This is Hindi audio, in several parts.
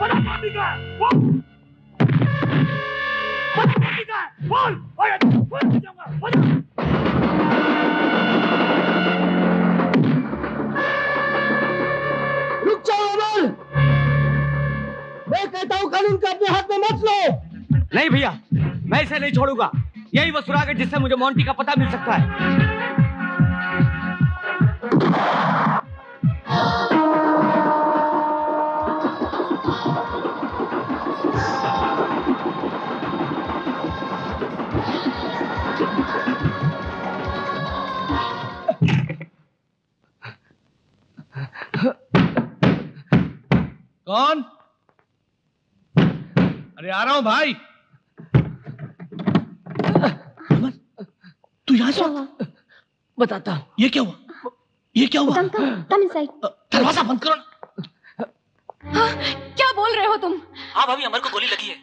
बता मोंटी का है, बोल। बता मोंटी का है, बोल। बोल जाऊंगा, बता। रुक जाओ अमर, मैं कहता हूँ कानून को अपने हाथ में मत लो। नहीं भैया, मैं इसे नहीं छोड़ूंगा। यही वो सुराग है जिससे मुझे मोंटी का पता मिल सकता है। कौन? अरे आ रहा हूं भाई। अमन, तू यहाँ से? बताता हूँ। ये क्या हुआ? ये क्या हुआ? Come inside. दरवाजा बंद करो ना। हाँ, क्या बोल रहे हो तुम? हाँ भाभी, अमर को गोली लगी है।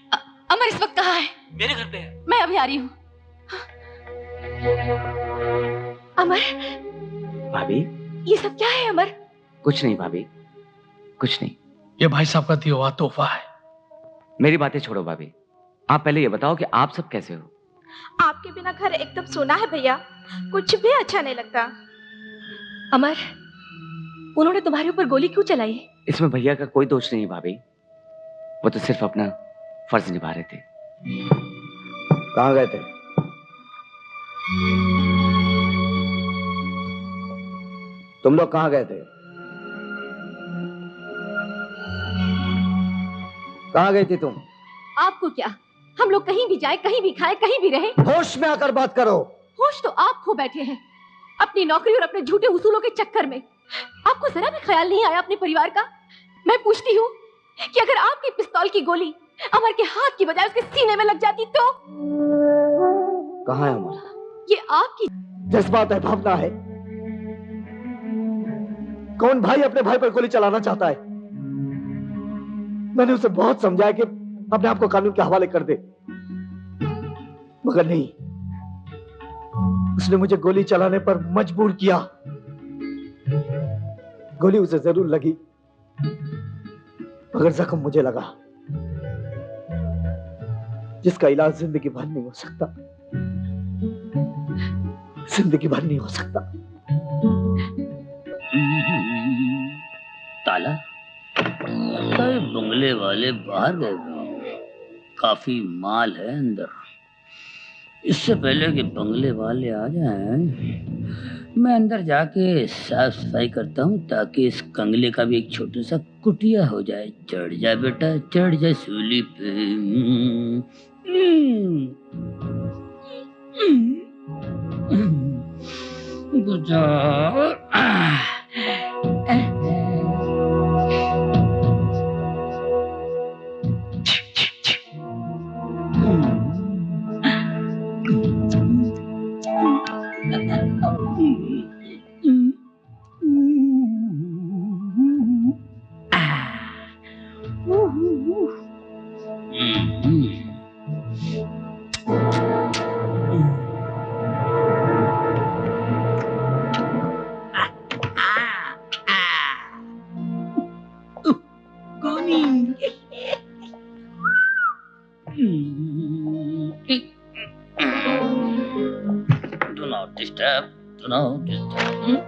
अमर इस वक्त कहाँ है? मेरे घर पे है। मैं अभी आ रही हूँ। अमर, भाभी, ये सब क्या है अमर? कुछ नहीं भाभी, कुछ नहीं। ये भाई साहब का दिया हुआ तोहफा है। मेरी बातें छोड़ो भाभी, आप पहले ये बताओ कि आप सब कैसे हो? आपके बिना घर एकदम सोना है भैया, कुछ भी अच्छा नहीं लगता। अमर, उन्होंने तुम्हारे ऊपर गोली क्यों चलाई? इसमें भैया का कोई दोष नहीं है भाभी, वो तो सिर्फ अपना फर्ज निभा रहे थे। कहाँ गए थे? तुम लोग कहाँ गए थे? कहाँ गई थी तुम? आपको क्या, हम लोग कहीं भी जाए, कहीं भी खाए, कहीं भी रहे। होश में आकर बात करो। होश तो आप खो बैठे हैं अपनी नौकरी और अपने झूठे उसूलों के चक्कर में। आपको जरा भी ख्याल नहीं आया अपने परिवार का? मैं पूछती हूँ कि अगर आपकी पिस्तौल की गोली अमर के हाथ की बजाय उसके सीने में लग जाती तो? कहाँ है अमर? ये आपकी जज्बात है, भावना है। कौन भाई अपने भाई पर गोली चलाना चाहता है? मैंने उसे बहुत समझाया कि अपने आप को कानून के हवाले कर दे, मगर नहीं, उसने मुझे गोली चलाने पर मजबूर किया। गोली उसे जरूर लगी, मगर जख्म मुझे लगा, जिसका इलाज जिंदगी भर नहीं हो सकता, जिंदगी भर नहीं हो सकता। ताला लगता है बंगले वाले बाहर गए, काफी माल है अंदर। इससे पहले कि बंगले वाले आ जाएं, मैं अंदर जाके साफ सफाई करता हूँ ताकि इस कंगले का भी एक छोटा सा कुटिया हो जाए। चढ़ जा बेटा, चढ़ जा सूली पे। गुजार Do not disturb. Do not disturb.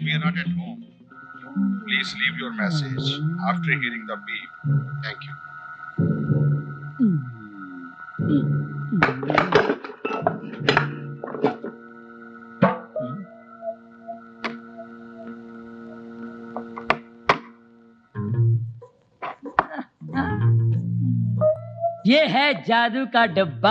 We are not at home. Please leave your message after hearing the beep. Thank you. ये है जादू का डिब्बा।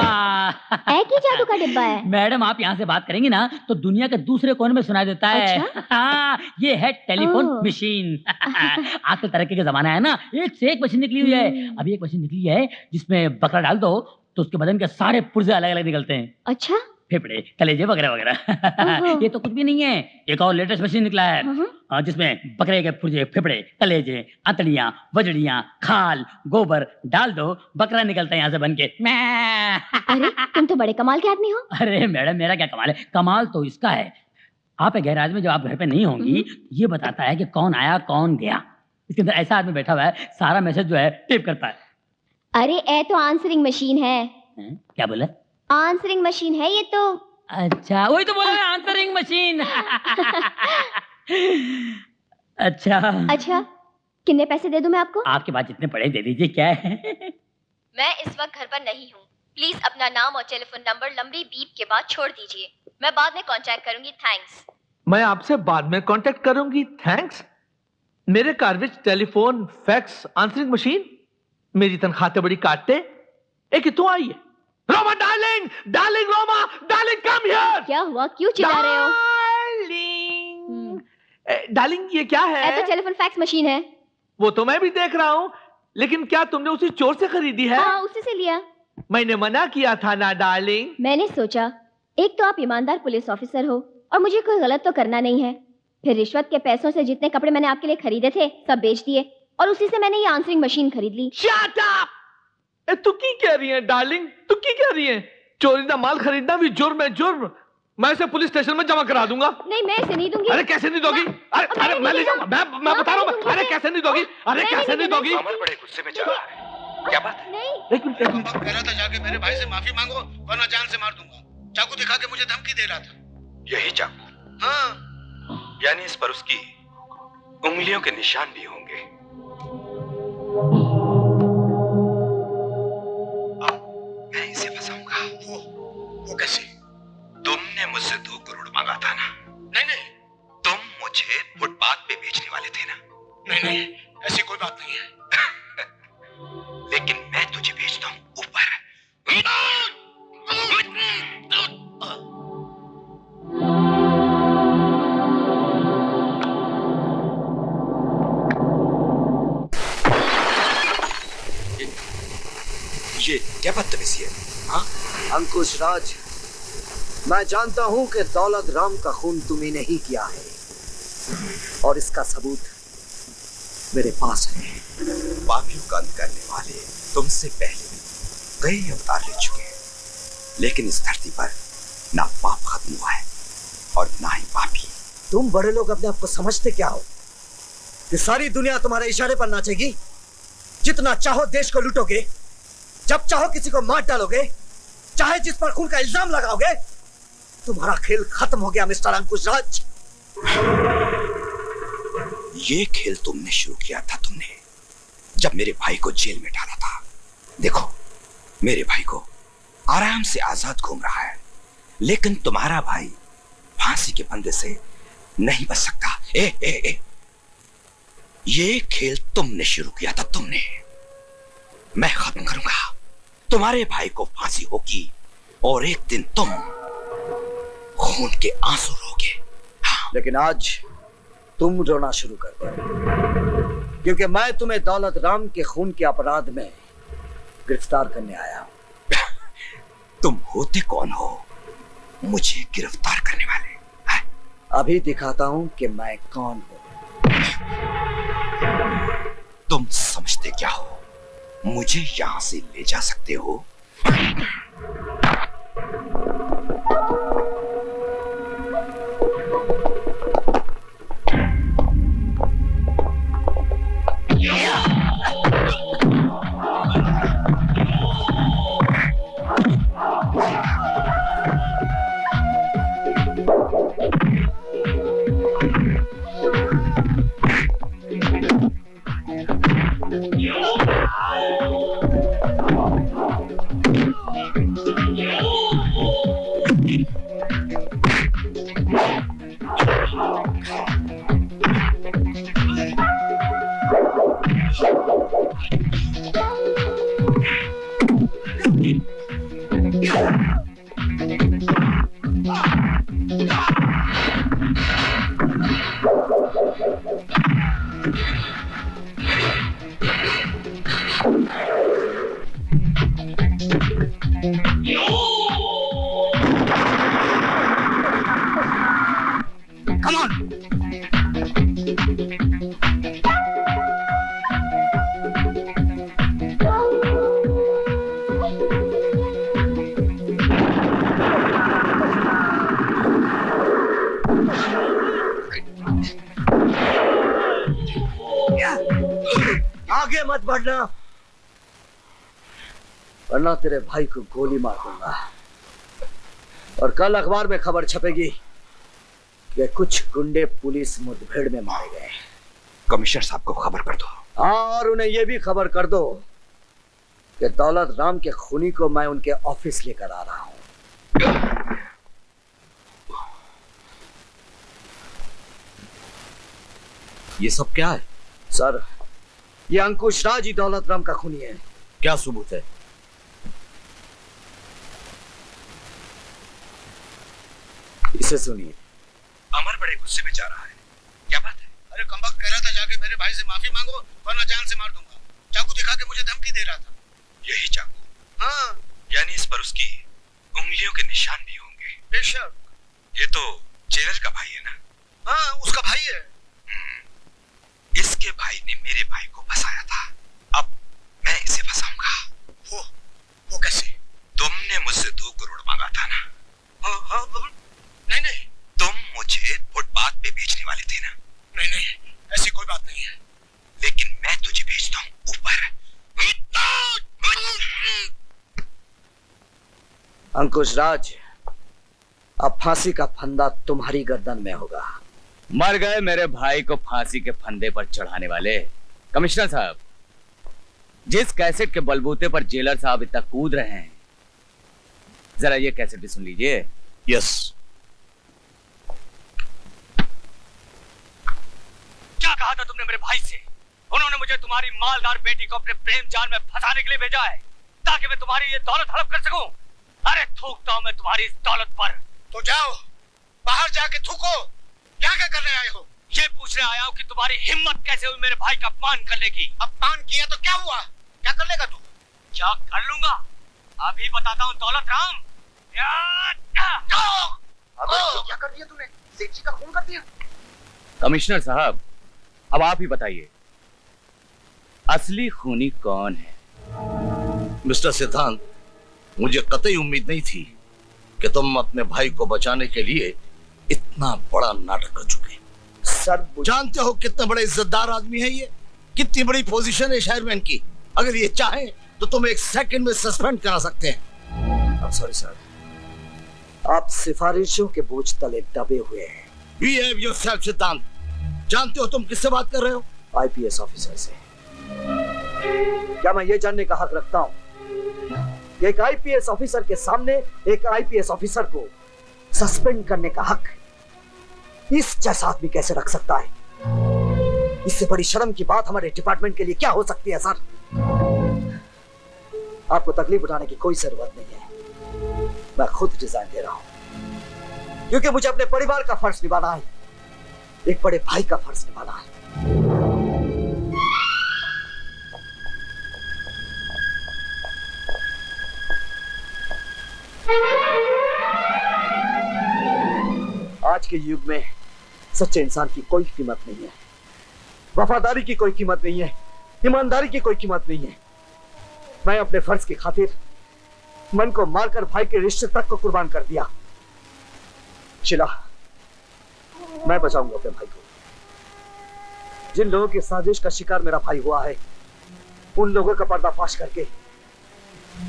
एक ही जादू का डिब्बा है? मैडम आप यहाँ से बात करेंगी ना तो दुनिया के दूसरे कोने में सुनाई देता है। अच्छा? हाँ, ये है टेलीफोन ओह। मशीन। आजकल तरक्की का जमाना है ना, एक से एक मशीन निकली हुई है। अभी एक मशीन निकली है जिसमें बकरा डाल दो तो उसके बदन के सारे पुर्जे अलग अलग निकलते हैं। अच्छा? फेफड़े, कलेजे वगैरह वगैरह। ये तो कुछ भी नहीं है, एक और लेटेस्ट मशीन निकला है जिसमें बकरे के पुर्जे, फेफड़े, कलेजे, अतड़ियां, वजड़ियां, खाल, गोबर डाल दो, बकरा निकलता है यहाँ से बन के। अरे तुम तो बड़े कमाल के आदमी हो। अरे मैडम मेरा क्या कमाल है, कमाल तो इसका है। आप गैराज में जब आप घर पे नहीं होंगी ये बताता है कि कौन आया कौन गया। इसके अंदर ऐसा आदमी बैठा हुआ है, सारा मैसेज जो है टेप करता है। अरे ए तो आंसरिंग मशीन है। क्या बोला? आंसरिंग मशीन है ये तो। अच्छा वही तो बोला है, आंसरिंग मशीन। अच्छा अच्छा कितने पैसे दे दूं मैं आपको? आपके पास जितने पड़े दे दीजिए। क्या है? मैं इस वक्त घर पर नहीं हूँ, प्लीज अपना नाम और टेलीफोन नंबर लंबी बीप के बाद छोड़ दीजिए, मैं बाद में कांटेक्ट करूंगी। थैंक्स। मैं आपसे बाद में कांटेक्ट करूंगी, थैंक्स। मेरे घर विच टेलीफोन, फैक्स, आंसरिंग मशीन, मेरी तनख्वाह ते बड़ी काटते। एक कितों आई है? Roma darling, darling Roma, darling come here. क्या हुआ, क्यों चिल्ला रहे हो? डार्लिंग, डार्लिंग ये क्या है? ए तो टेलीफोन फैक्स मशीन है। वो तो मैं भी देख रहा हूँ, लेकिन क्या तुमने उसी चोर से खरीदी है? हाँ उसी से लिया। मैंने मना किया था ना डार्लिंग। मैंने सोचा एक तो आप ईमानदार पुलिस ऑफिसर हो और मुझे कोई गलत तो करना नहीं है, फिर रिश्वत के पैसों से जितने कपड़े मैंने आपके लिए खरीदे थे सब बेच दिए और उसी से मैंने ये आंसरिंग मशीन खरीद ली। Shut up! तू की कह रही है डार्लिंग, तू की कह रही है? चोरी का माल खरीदना भी जुर्म है, जुर्म। मैं इसे पुलिस स्टेशन में जमा करा दूंगा। नहीं मैं इसे नहीं दूंगी। अरे कैसे नहीं दोगी? अरे मैं ले जाऊंगा, मैं बता रहा हूँ। अरे कैसे नहीं दोगी? अरे कैसे नहीं दोगी? अमर बड़े गुस्से में चल रहा है, क्या बात है? नहीं एक मिनट, एक मिनट। कह रहा था जाके मेरे भाई से माफी मांगो वरना जान से मार दूंगा। चाकू दिखा के मुझे धमकी दे रहा था। यही चाकू? हाँ। यानी इस पर उसकी उंगलियों के निशान भी होंगे। अब मैं इसे फंसाऊंगा। वो कैसे? तुमने मुझसे 2 करोड़ मांगा था ना? नहीं, तुम मुझे फुटपाथ पे बेचने वाले थे ना? नहीं, ऐसी कोई बात नहीं है। लेकिन मैं तुझे बेचता हूं ऊपर। ये क्या बदतमीजी है? हाँ? अंकुश राज, मैं जानता हूं कि दौलत राम का खून तुम्ही नहीं किया है और इसका सबूत मेरे पास है। पापियों का अंत करने वाले तुमसे पहले कई अवतार ले चुके हैं, लेकिन इस धरती पर ना पाप खत्म हुआ है और ना ही पापी। तुम बड़े लोग अपने आप को समझते क्या हो कि सारी दुनिया तुम्हारे इशारे पर नाचेगी? जितना चाहो देश को लूटोगे, जब चाहो किसी को मार डालोगे, चाहे जिस पर खून का इल्जाम लगाओगे। तुम्हारा खेल खत्म हो गया मिस्टर अंकुश राज। ये खेल तुमने शुरू किया था, तुमने जब मेरे भाई को जेल में डाला था। देखो मेरे भाई को आराम से आजाद घूम रहा है, लेकिन तुम्हारा भाई फांसी के फंदे से नहीं बच सकता। ए, ये खेल तुमने शुरू किया था, तुमने। मैं खत्म करूंगा। तुम्हारे भाई को फांसी होगी और एक दिन तुम खून के आंसू रोगे। हाँ। लेकिन आज तुम रोना शुरू कर दो, क्योंकि मैं तुम्हें दौलत राम के खून के अपराध में गिरफ्तार करने आया हूं। तुम होते कौन हो मुझे गिरफ्तार करने वाले? है? अभी दिखाता हूं कि मैं कौन हूं। तुम समझते क्या हो? मुझे यहां से ले जा सकते हो? Come on! आगे मत बढ़ना, वरना तेरे भाई को गोली मार दूंगा। और कल अखबार में खबर छपेगी कि कुछ गुंडे पुलिस मुठभेड़ में मारे गए। कमिश्नर साहब को खबर कर दो। और उन्हें यह भी खबर कर दो कि दौलत राम के खूनी को मैं उनके ऑफिस लेकर आ रहा हूं। ये सब क्या है? सर, ये अंकुश राज ही दौलत राम का खूनी है। क्या सबूत है? इसे सुनिए। अमर बड़े गुस्से में जा रहा है। क्या बात है? अरे कमबख्त कह रहा था जाके मेरे भाई से माफी मांगो वरना जान से मार दूंगा। चाकू दिखा के मुझे धमकी दे रहा था। यही चाकू? हाँ, यानी इस पर उसकी उंगलियों के निशान भी होंगे। बेशक। ये तो जेलर का भाई है ना? हाँ, उसका भाई है। इसके भाई ने मेरे भाई को फंसाया था, अब मैं इसे फंसाऊंगा। वो कैसे? तुमने मुझसे 2 करोड़ मांगा था ना? हाँ, नहीं। तुम मुझे फुटपाथ पे बेचने वाले थे ना? नहीं, ऐसी कोई बात नहीं है। लेकिन मैं तुझे भेजता हूँ ऊपर। अंकुश राज, अब फांसी का फंदा तुम्हारी गर्दन में होगा। मर गए मेरे भाई को फांसी के फंदे पर चढ़ाने वाले। कमिश्नर साहब, जिस कैसेट के बलबूते पर जेलर साहब इतना कूद रहे हैं, जरा ये कैसेट भी सुन लीजिए। यस। क्या कहा था तुमने मेरे भाई से? उन्होंने मुझे तुम्हारी मालदार बेटी को अपने प्रेम जाल में फंसाने के लिए भेजा है ताकि मैं तुम्हारी ये दौलत हड़प कर सकूं। अरे थूकता हूं मैं तुम्हारी इस दौलत पर। तो जाओ, बाहर जाके थूको। यहाँ क्या करने आए हो? ये पूछने आया हूं कि तुम्हारी हिम्मत कैसे हुई मेरे भाई का अपमान करने की। अपमान किया तो क्या हुआ? क्या कर लेगा तू? क्या कर लूंगा? अभी बताता हूं दौलत राम। क्या कर दिया तूने? सेठ जी का खून कर दिया। कमिश्नर साहब, अब आप ही बताइए, असली खूनी कौन है? मिस्टर सिद्धांत, मुझे कतई उम्मीद नहीं थी कि तुम अपने भाई को बचाने के लिए इतना बड़ा नाटक कर चुके। सर, जानते हो कितने बड़े इज्जतदार आदमी है ये, कितनी बड़ी पोजीशन है शहरमैन की। अगर ये चाहें तो तुम 1 सेकंड में सस्पेंड करा सकते हैं। सॉरी सर, आप सिफारिशों के बोझ तले दबे हुए हैं। बिहेव योरसेल्फ सिद्धांत। जानते हो तुम किससे बात कर रहे हो? आईपीएस ऑफिसर से। क्या मैं ये जानने का हक रखता हूं कि एक आईपीएस ऑफिसर के सामने एक आईपीएस ऑफिसर को सस्पेंड करने का हक इस जैसा आदमी कैसे रख सकता है? इससे बड़ी शर्म की बात हमारे डिपार्टमेंट के लिए क्या हो सकती है सर? आपको तकलीफ उठाने की कोई जरूरत नहीं है। मैं खुद डिजाइन दे रहा हूं क्योंकि मुझे अपने परिवार का फर्ज निभाना है, एक बड़े भाई का फर्ज निभाना है। आज के युग में सच्चे इंसान की कोई कीमत नहीं है, वफादारी की कोई कीमत नहीं है, ईमानदारी की कोई कीमत नहीं है। मैं अपने फर्ज की खातिर मन को मारकर भाई के रिश्ते तक को कुर्बान कर दिया। शिला, मैं बचाऊंगा अपने भाई को। जिन लोगों की साजिश का शिकार मेरा भाई हुआ है, उन लोगों का पर्दाफाश करके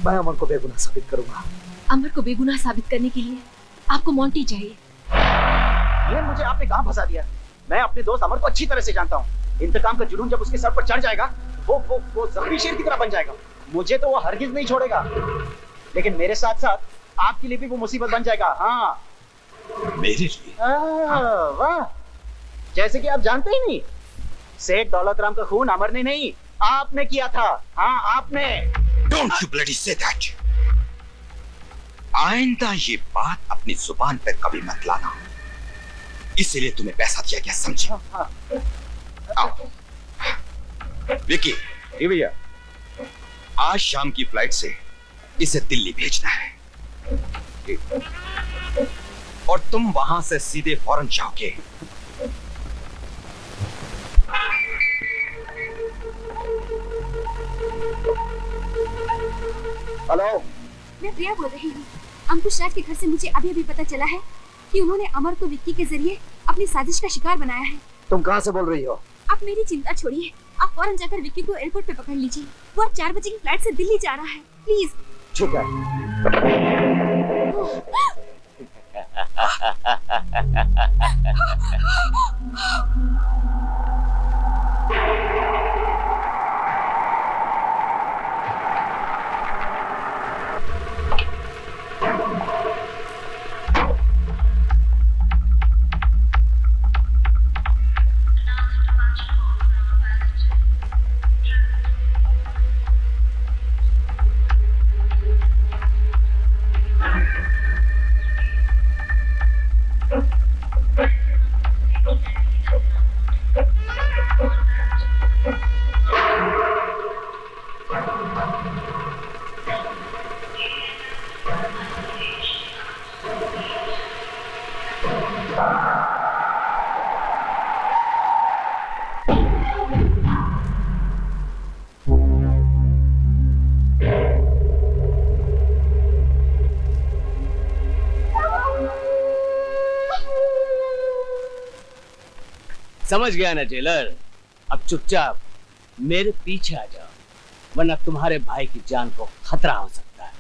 मैं अमर को बेगुनाह साबित करूंगा। अमर को बेगुनाह साबित करने के लिए आपको मोंटी चाहिए। ये मुझे आपने कहां फंसा दिया? मैं अपने दोस्त अमर को अच्छी तरह से जानता हूँ। इंतकाम का जुनून जब उसके सर पर चढ़ जाएगा, वो जख्मी शेर की तरह बन जाएगा। मुझे तो वो हरगिज नहीं छोड़ेगा, लेकिन मेरे साथ साथ आपके लिए भी वो मुसीबत बन जाएगा। हाँ, मेरे लिए? वाह, जैसे कि आप जानते ही नहीं, सेठ दौलत राम का खून अमर ने नहीं, आपने किया था। हाँ, आपने। Don't you bloody say that. आइंदा ये बात अपनी जुबान पर कभी मत लाना, इसलिए तुम्हें पैसा दिया गया, समझे? आओ। विकी, जी भैया। आज शाम की फ्लाइट से इसे दिल्ली भेजना है और तुम वहां से सीधे फौरन जाओगे। हेलो, मैं प्रिया बोल रही हूँ। अंकुश राज के घर से मुझे अभी अभी पता चला है कि उन्होंने अमर को विक्की के जरिए अपनी साजिश का शिकार बनाया है। तुम कहाँ से बोल रही हो? आप मेरी चिंता छोड़िए, आप फौरन जाकर विक्की को एयरपोर्ट पे पकड़ लीजिए। वो आज 4 बजे की फ्लाइट से दिल्ली जा रहा है। प्लीज। ठीक है। समझ गया ना जेलर? अब चुपचाप मेरे पीछे आ जाओ, वरना तुम्हारे भाई की जान को खतरा हो सकता है।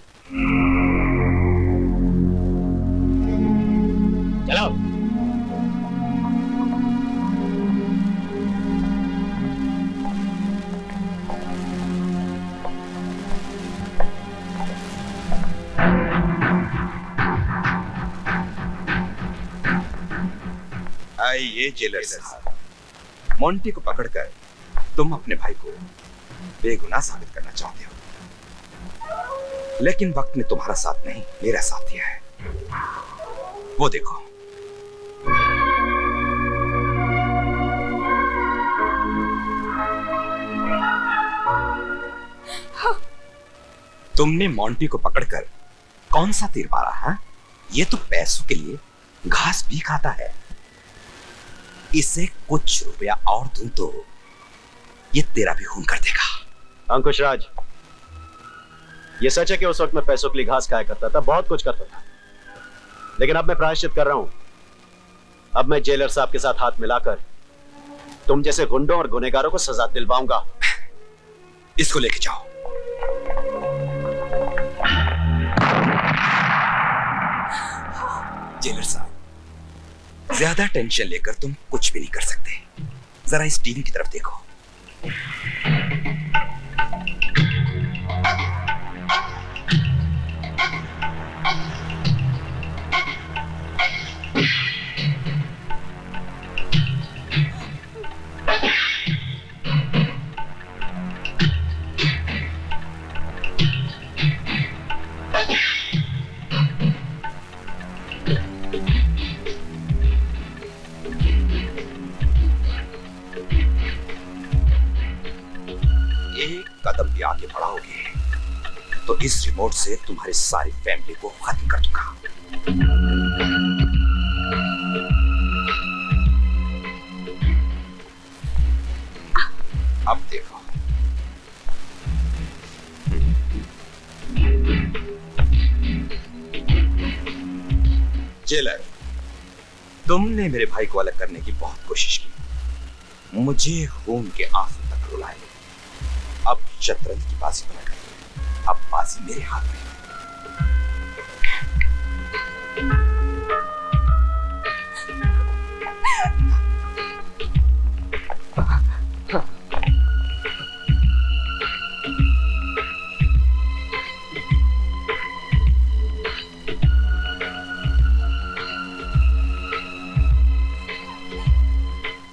चलो। आइए जेलर साहब, मोंटी को पकड़कर तुम अपने भाई को बेगुनाह साबित करना चाहते हो, लेकिन वक्त ने तुम्हारा साथ नहीं मेरा साथ दिया है। वो देखो, तुमने मोंटी को पकड़कर कौन सा तीर मारा है? ये तो पैसों के लिए घास भी खाता है। इसे कुछ रुपया और दूं तो ये तेरा भी खून कर देगा। अंकुश राज, ये सच है कि उस वक्त मैं पैसों के लिए घास खाया करता था, बहुत कुछ करता था, लेकिन अब मैं प्रायश्चित कर रहा हूं। अब मैं जेलर साहब के साथ हाथ मिलाकर तुम जैसे गुंडों और गुनहगारों को सजा दिलवाऊंगा। इसको लेके जाओ। जेलर साहब, ज्यादा टेंशन लेकर तुम कुछ भी नहीं कर सकते। जरा इस टीवी की तरफ देखो। कदम भी आगे बढ़ाओगे तो इस रिमोट से तुम्हारी सारी फैमिली को खत्म कर दूंगा। अब देखो, जेलर, तुमने मेरे भाई को अलग करने की बहुत कोशिश की, मुझे खून के आंसू तक रुलाए। अब शतरंज की बाजी बना कर, अब बाजी मेरे हाथ में।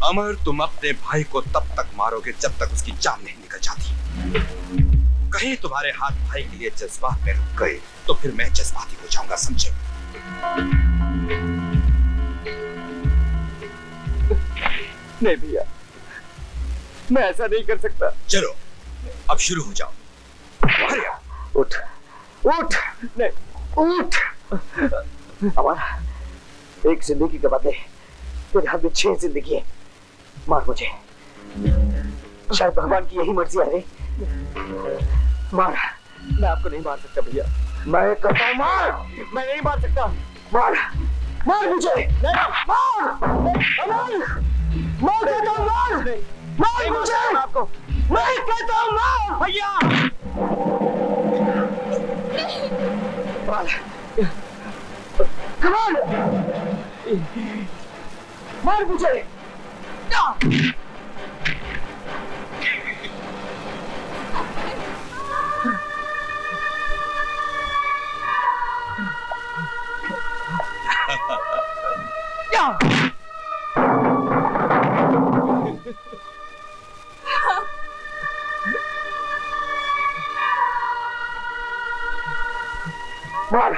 अमर, तुम अपने भाई को तब तक मारोगे जब तक उसकी जान नहीं निकल जाती। कहीं तुम्हारे हाथ भाई के लिए जज्बात में रुक गए तो फिर मैं जज्बाती हो जाऊंगा, समझे? नहीं भैया, मैं ऐसा नहीं कर सकता। चलो अब शुरू हो जाओ। अरे उठ उठ नहीं उठ। हमारा एक जिंदगी के बदले तेरे हाथ में 6 जिंदगी है। मार मुझे, शायद भगवान की यही मर्जी है रे। मार। मैं आपको नहीं मार सकता भैया, मैं कहता हूँ मार। मैं नहीं मार सकता। मार मार मुझे। नहीं मार मार मार कहता हूँ मार। मार मुझे आपको। नहीं कहता हूँ मार भैया। मार कमान मार मुझे। मार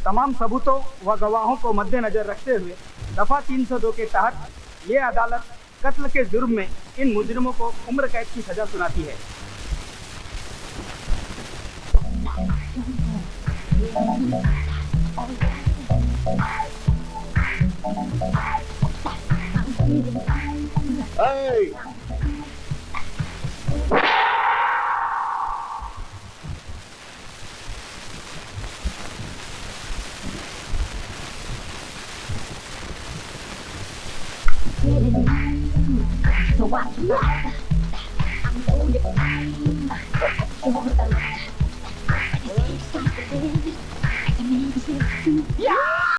तमाम सबूतों व गवाहों को मद्देनजर रखते हुए दफा 302 के तहत ये अदालत कत्ल के जुर्म में इन मुजरिमों को उम्र कैद की सजा सुनाती है। So what?